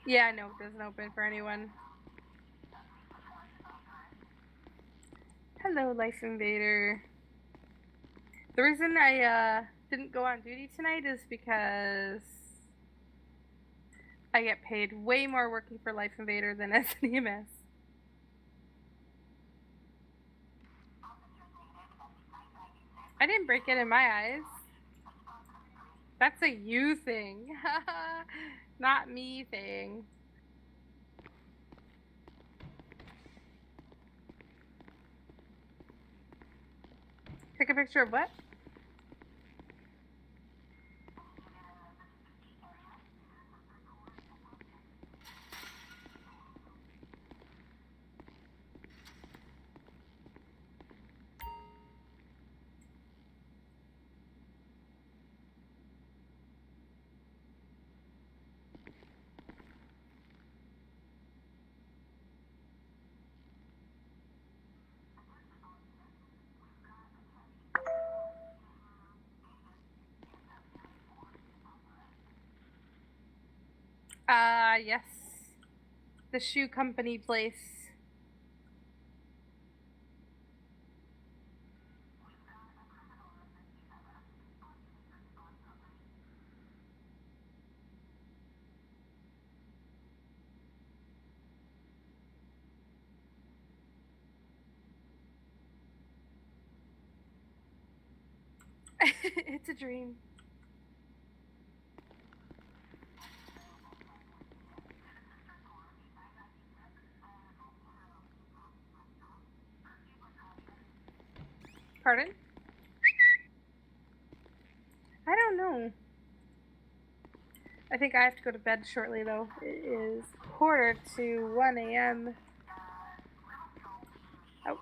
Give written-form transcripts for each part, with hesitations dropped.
Yeah, no, it doesn't open for anyone. Hello, Life Invader. The reason I didn't go on duty tonight is because I get paid way more working for Life Invader than as an EMS. I didn't break it in my eyes. That's a you thing. Not me thing. Take a picture of what? Yes. The shoe company place. It's a dream. Pardon? I don't know. I think I have to go to bed shortly, though. It is 1:45 a.m. Oh,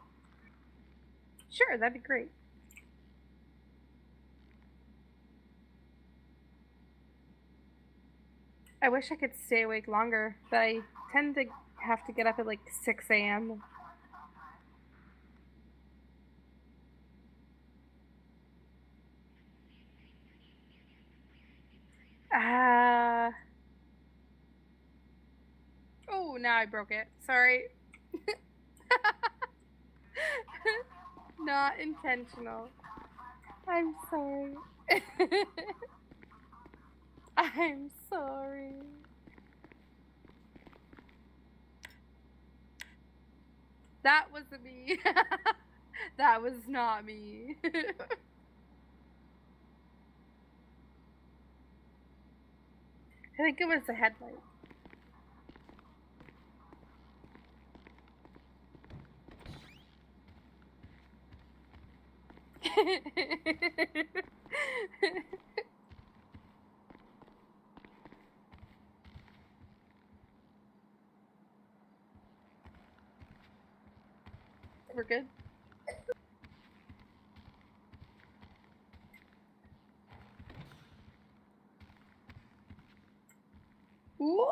sure, that'd be great. I wish I could stay awake longer, but I tend to have to get up at like 6 a.m. Oh, now I broke it. Sorry. Not intentional. I'm sorry. I'm sorry. That wasn't me. That was not me. I think it was the headlight. We're good. Ooh,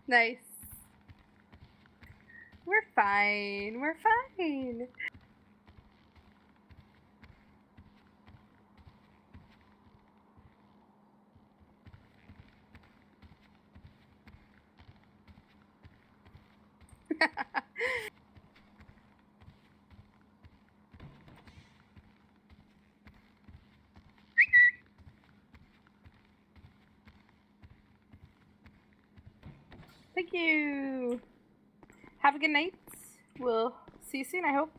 nice. We're fine. We're fine. Thank you. Have a good night. We'll see you soon, I hope.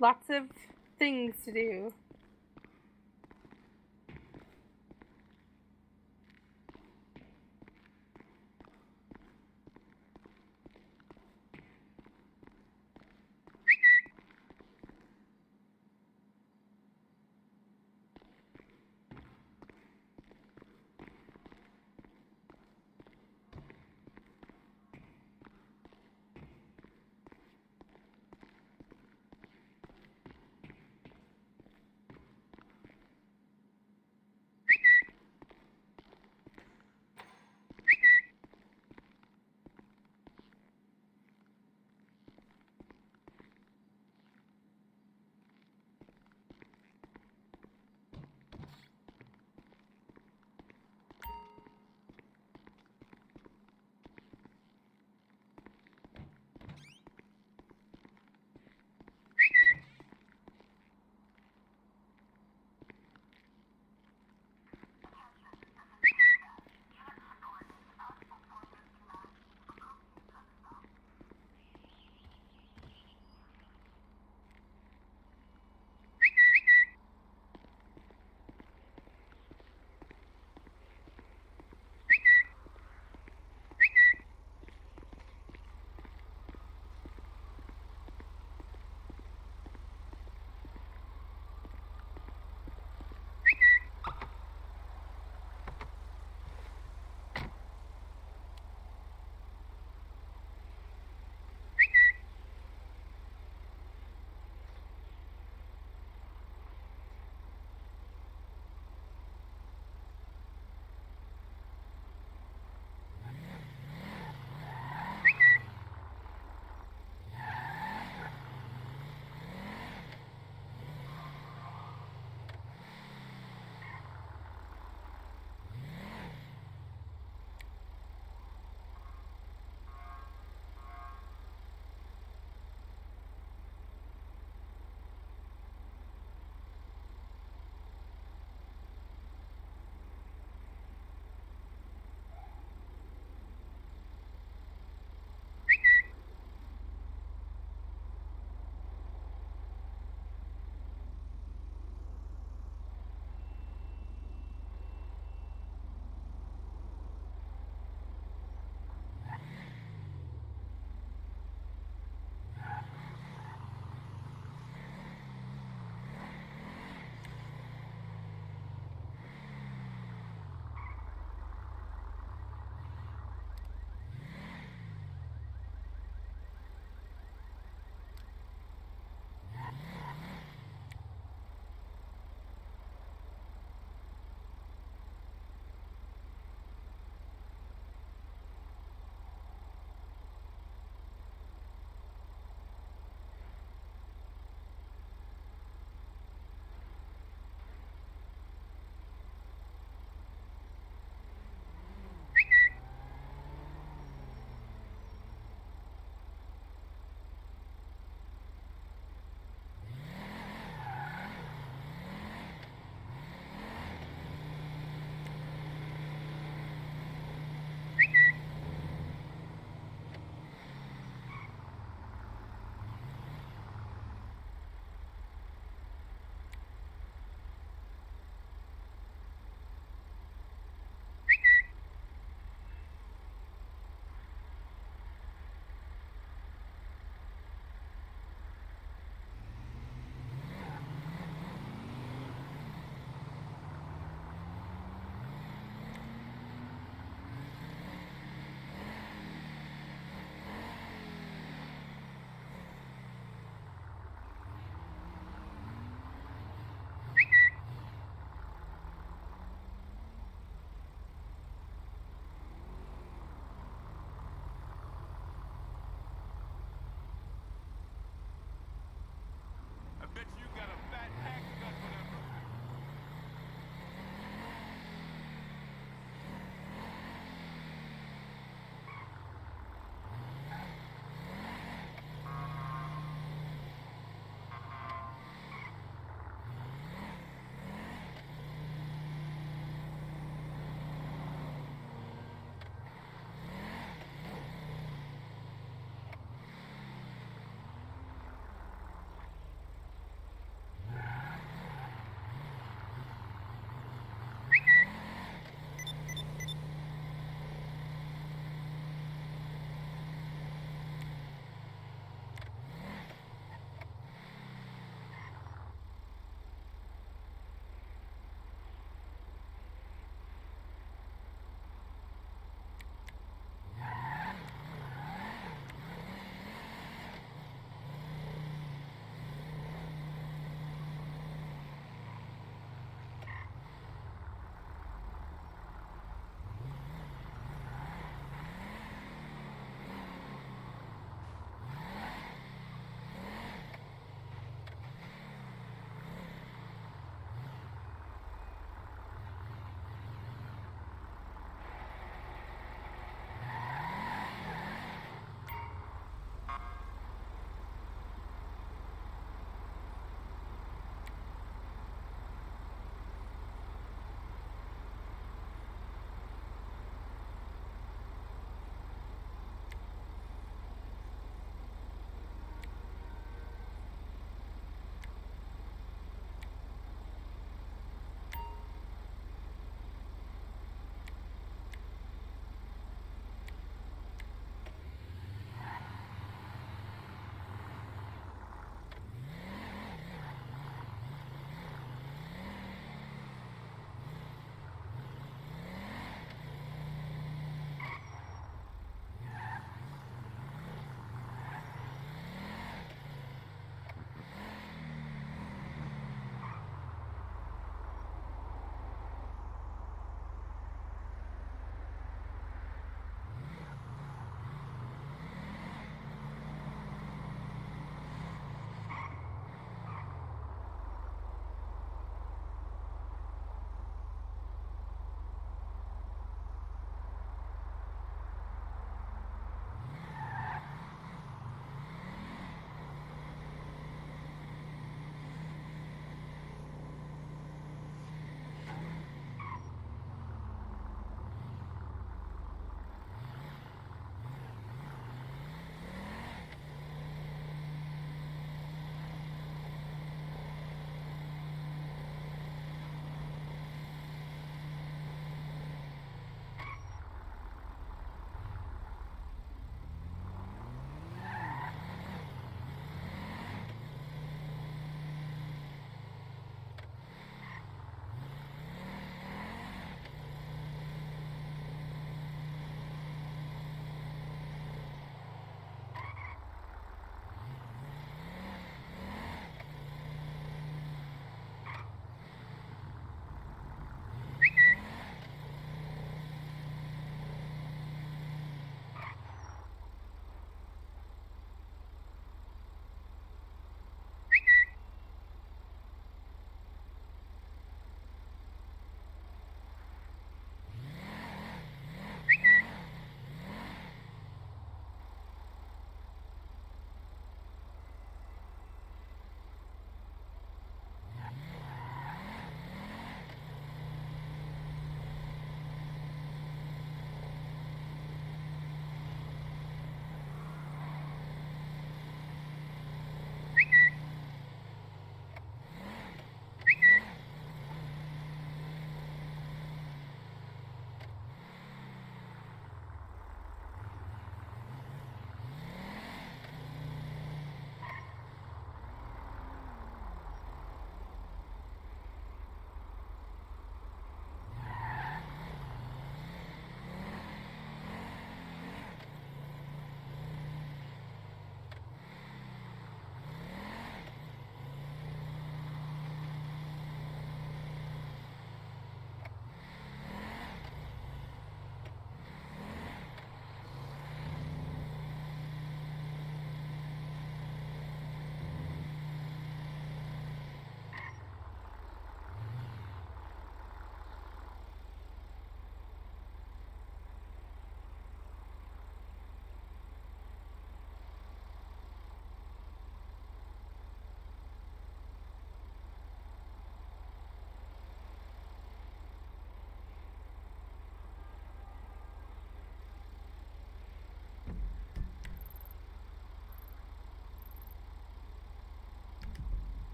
Lots of things to do.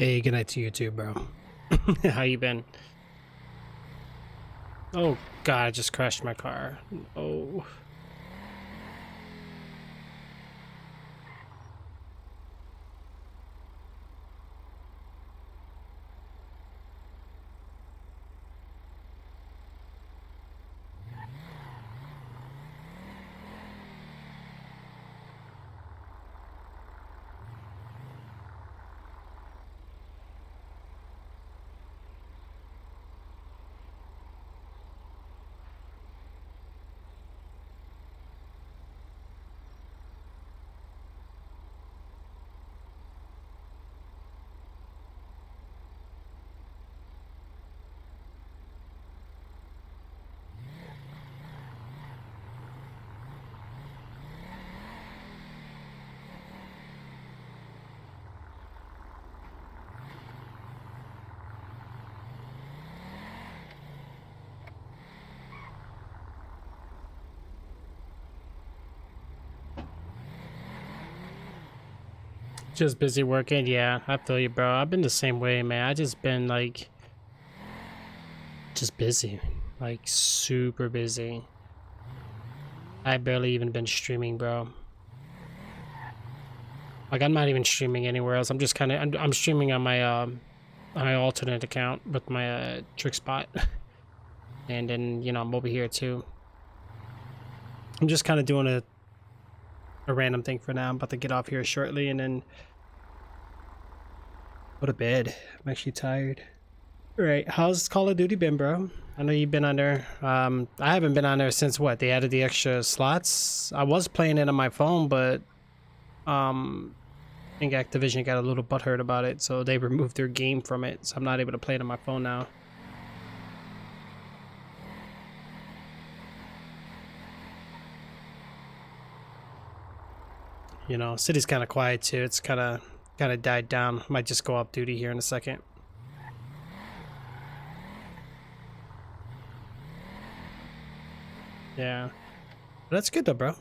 Hey, good night to you too, bro. How you been? Oh god, I just crashed my car. Oh. Just busy working? Yeah, I feel you, bro. I've been the same way, man. I just been like just busy. Like super busy. I barely even been streaming, bro. Like I'm not even streaming anywhere else. I'm just kind of I'm streaming on my alternate account with my Trixzbot. And then, you know, I'm over here too. I'm just kind of doing a random thing for now. I'm about to get off here shortly and then go to bed. I'm actually tired. All right, how's Call of Duty been, bro? I know you've been on there. I haven't been on there since what? They added the extra slots. I was playing it on my phone, but I think Activision got a little butthurt about it, so they removed their game from it, so I'm not able to play it on my phone now. You know, city's kind of quiet too. It's kind of died down. Might just go off duty here in a second. Yeah, but that's good though, bro.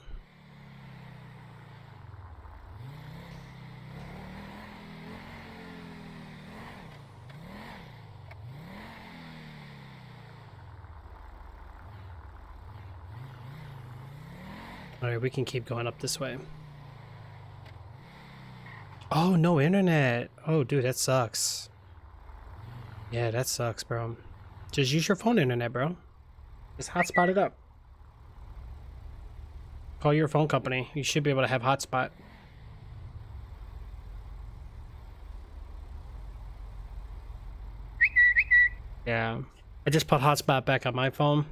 All right, we can keep going up this way. Oh, no internet. Oh, dude, that sucks. Yeah, that sucks, bro. Just use your phone internet, bro. Just hotspot it up. Call your phone company. You should be able to have hotspot. Yeah. I just put hotspot back on my phone.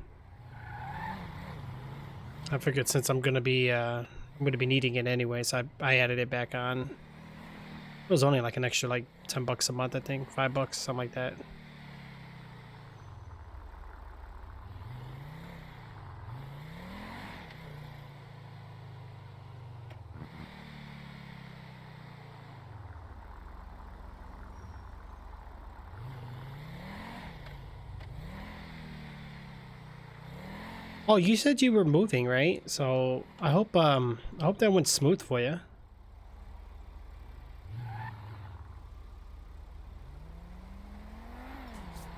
I figured since I'm gonna be needing it anyway, so I added it back on. It was only like an extra like $10 a month, I think, $5, something like that. Oh, you said you were moving, right? So I hope that went smooth for you.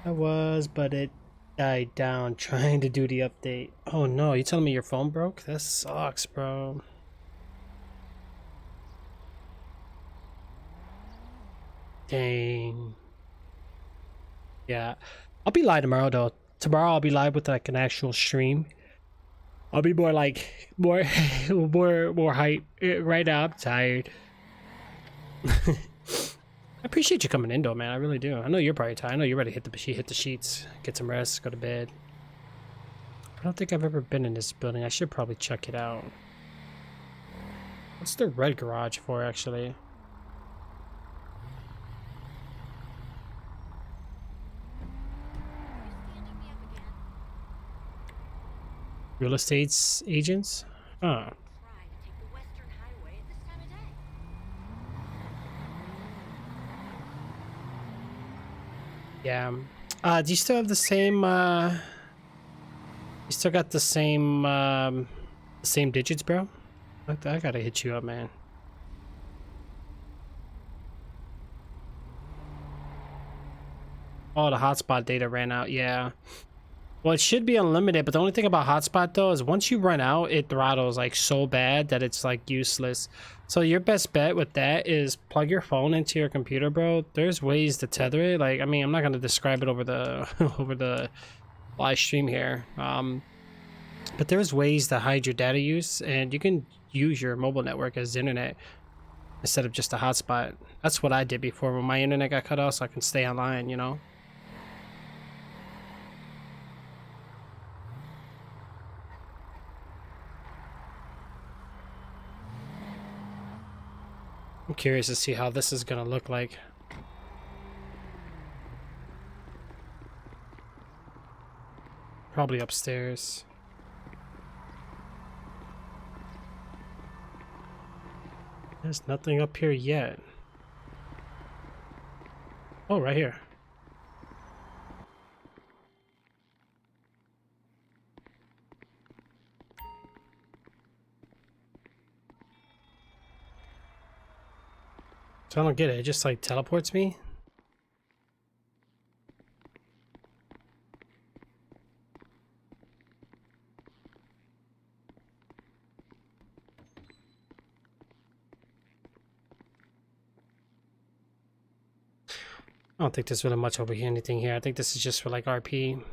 I was, but it died down trying to do the update. Oh no, you telling me your phone broke? That sucks, bro. Dang. Yeah. I'll be live tomorrow though. Tomorrow I'll be live with like an actual stream. I'll be more like more more hype. Right now I'm tired. I appreciate you coming in though, man. I really do. I know you're probably tired. I know you're ready to hit the sheets, get some rest, go to bed. I don't think I've ever been in this building. I should probably check it out. What's the red garage for, actually? Real estate agents? Huh. Yeah. Do you still have the same, you still got the same digits, bro? I gotta hit you up, man. Oh, the hotspot data ran out. Yeah. Well, it should be unlimited, but the only thing about hotspot though is once you run out, it throttles like so bad that it's like useless. So your best bet with that is plug your phone into your computer, bro. There's ways to tether it. Like, I mean, I'm not gonna describe it over the over the live stream here. But there's ways to hide your data use, and you can use your mobile network as internet instead of just a hotspot. That's what I did before when my internet got cut off, so I can stay online, you know? I'm curious to see how this is gonna look like. Probably upstairs. There's nothing up here yet. Oh, right here. So I don't get it. It just like teleports me. I don't think there's really much over here, anything here. I think this is just for like RP.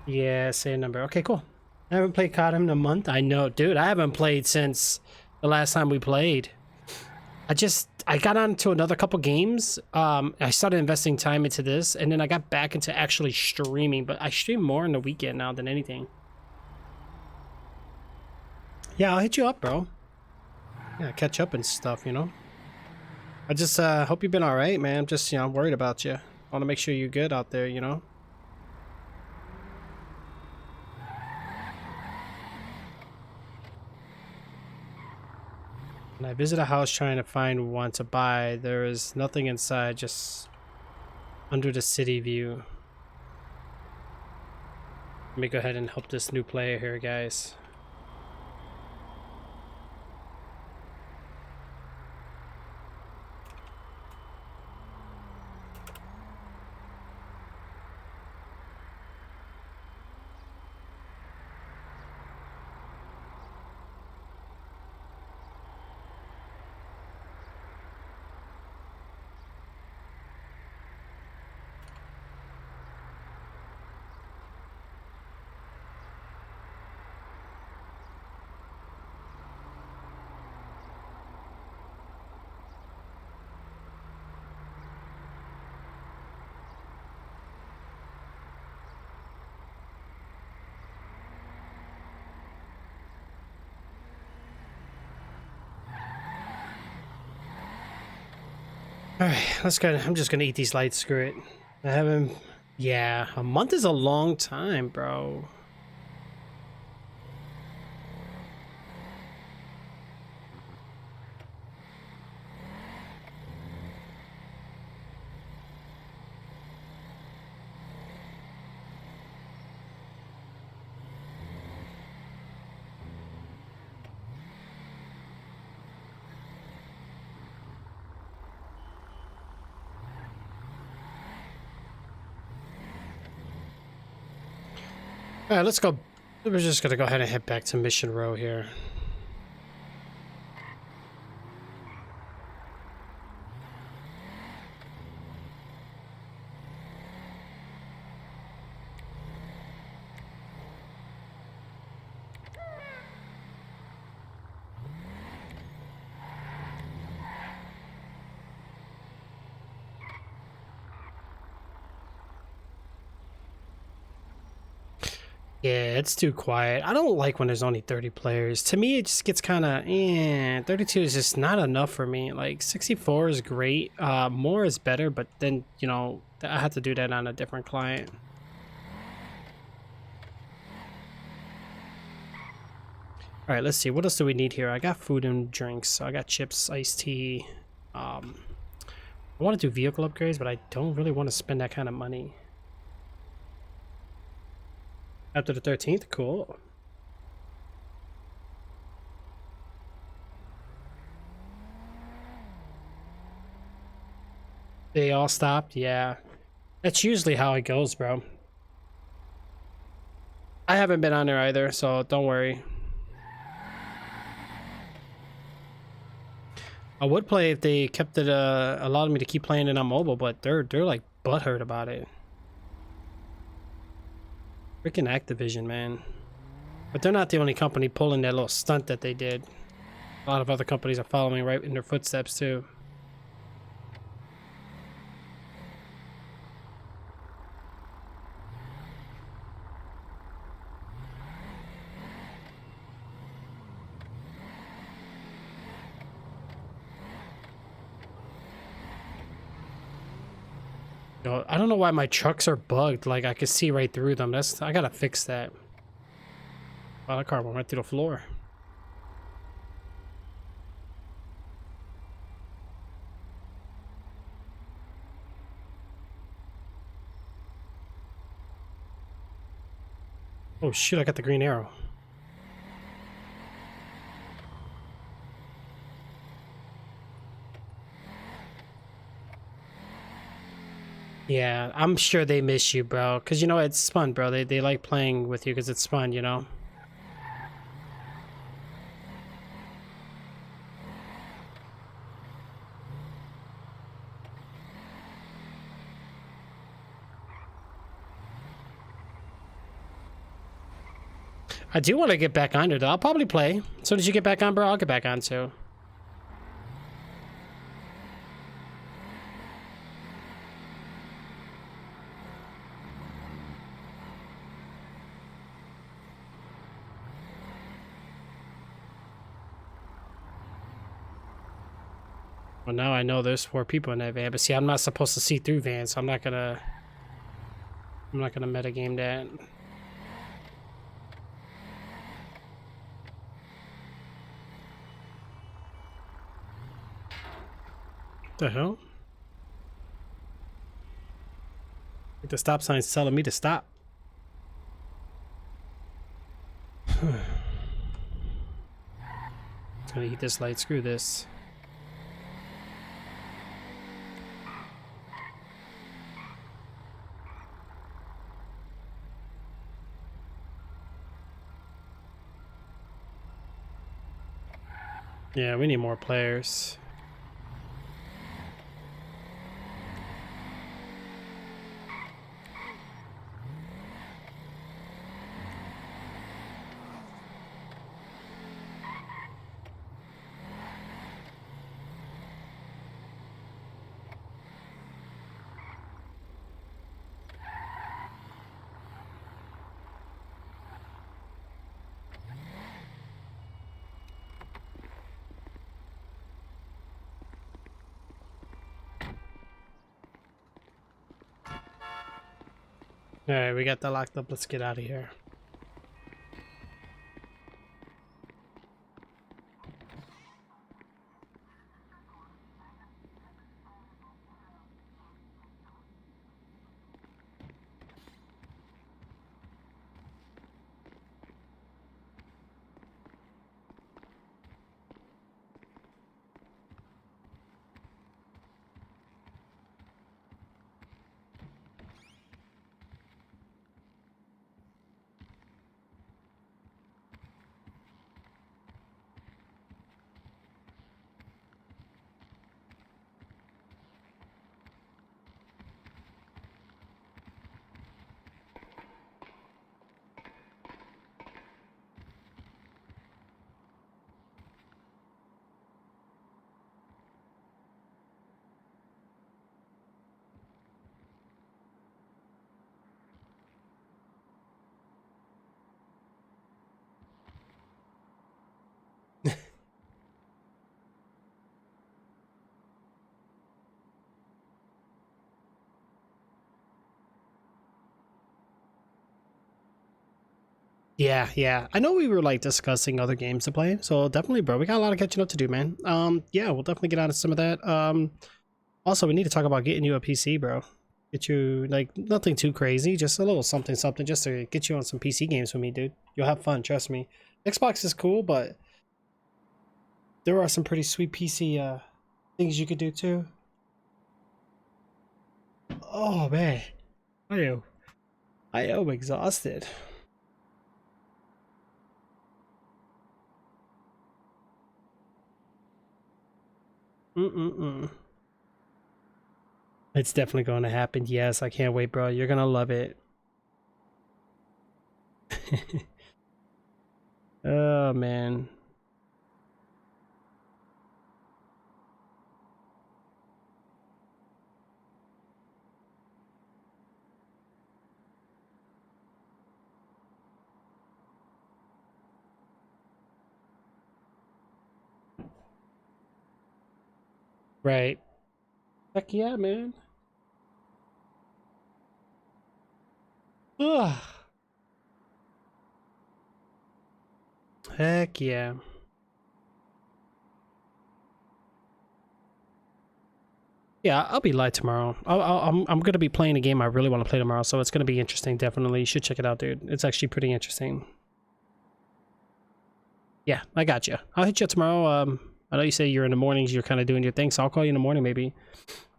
Yeah, same number. Okay, cool. I haven't played COD in a month. I know, dude. I haven't played since the last time we played. I got on to another couple games. I started investing time into this, and then I got back into actually streaming, but I stream more on the weekend now than anything. Yeah, I'll hit you up, bro. Yeah, catch up and stuff, you know? I just hope you've been all right, man. I'm just, you know, worried about you. I want to make sure you're good out there, you know? When I visit a house trying to find one to buy, there is nothing inside, just under the city view. Let me go ahead and help this new player here, guys. Alright, let's go. I'm just gonna eat these lights, screw it. I haven't... Yeah, a month is a long time, bro. Alright, let's go. We're just gonna go ahead and head back to Mission Row here. Yeah, it's too quiet. I don't like when there's only 30 players. To me, it just gets kind of, 32 is just not enough for me. Like, 64 is great. More is better, but then, you know, I have to do that on a different client. All right, let's see. What else do we need here? I got food and drinks. So I got chips, iced tea. I want to do vehicle upgrades, but I don't really want to spend that kind of money. After the 13th? Cool. They all stopped? Yeah. That's usually how it goes, bro. I haven't been on there either, so don't worry. I would play if they kept it allowed me to keep playing it on mobile, but they're like butthurt about it. Freaking Activision, man. But they're not the only company pulling that little stunt that they did. A lot of other companies are following right in their footsteps too. I don't know why my trucks are bugged. Like I can see right through them. I gotta fix that. Wow, that car went right through the floor. Oh shit, I got the green arrow. Yeah, I'm sure they miss you, bro. Because, you know, it's fun, bro. They like playing with you because it's fun, you know? I do want to get back on it. I'll probably play. As soon as you get back on, bro, I'll get back on too. Well, now I know there's 4 people in that van, but see, I'm not supposed to see through vans, so I'm not gonna metagame that. What the hell? The stop sign's telling me to stop. It's gonna eat this light. Screw this. Yeah, we need more players. Alright, we got that locked up. Let's get out of here. Yeah. I know we were like discussing other games to play, so definitely, bro. We got a lot of catching up to do, man. Yeah, we'll definitely get on to some of that. Also, we need to talk about getting you a PC, bro. Get you, like, nothing too crazy, just a little something something just to get you on some PC games with me, dude. You'll have fun, trust me. Xbox is cool, but there are some pretty sweet PC things you could do too. Oh man, I am exhausted. It's definitely going to happen. Yes, I can't wait, bro. You're gonna love it. Oh man. Right. Heck yeah, man. Ugh. Heck yeah. Yeah, I'll be live tomorrow. I'm gonna be playing a game I really want to play tomorrow, so it's gonna be interesting. Definitely, you should check it out, dude. It's actually pretty interesting. Yeah, I got you. I'll hit you up tomorrow. I know you say you're in the mornings, you're kind of doing your thing, so I'll call you in the morning maybe.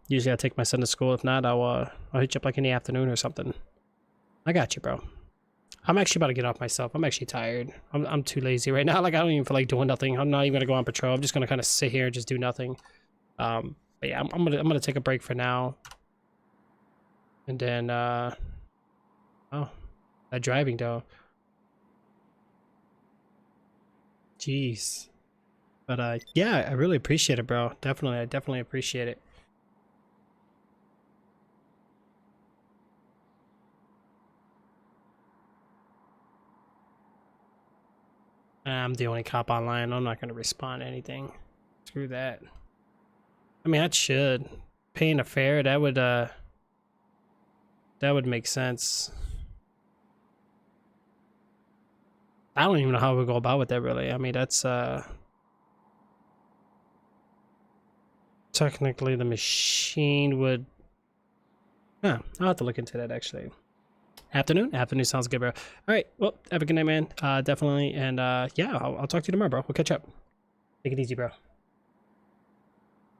Usually I take my son to school. If not, I'll hit you up like in the afternoon or something. I got you, bro. I'm actually about to get off myself. I'm actually tired. I'm too lazy right now. Like, I don't even feel like doing nothing. I'm not even gonna go on patrol. I'm just gonna kind of sit here and just do nothing. But yeah, I'm gonna take a break for now. And then oh, that driving though. Jeez. But yeah, I really appreciate it, bro. Definitely, I definitely appreciate it. I'm the only cop online. I'm not gonna respond to anything. Screw that. I mean, that should paying a fare. That would make sense. I don't even know how we go about with that, really. I mean, that's technically the machine would. Huh, I'll have to look into that actually. Afternoon? Afternoon sounds good, bro. All right. Well, have a good night, man. Definitely. And yeah, I'll talk to you tomorrow, bro. We'll catch up. Take it easy, bro.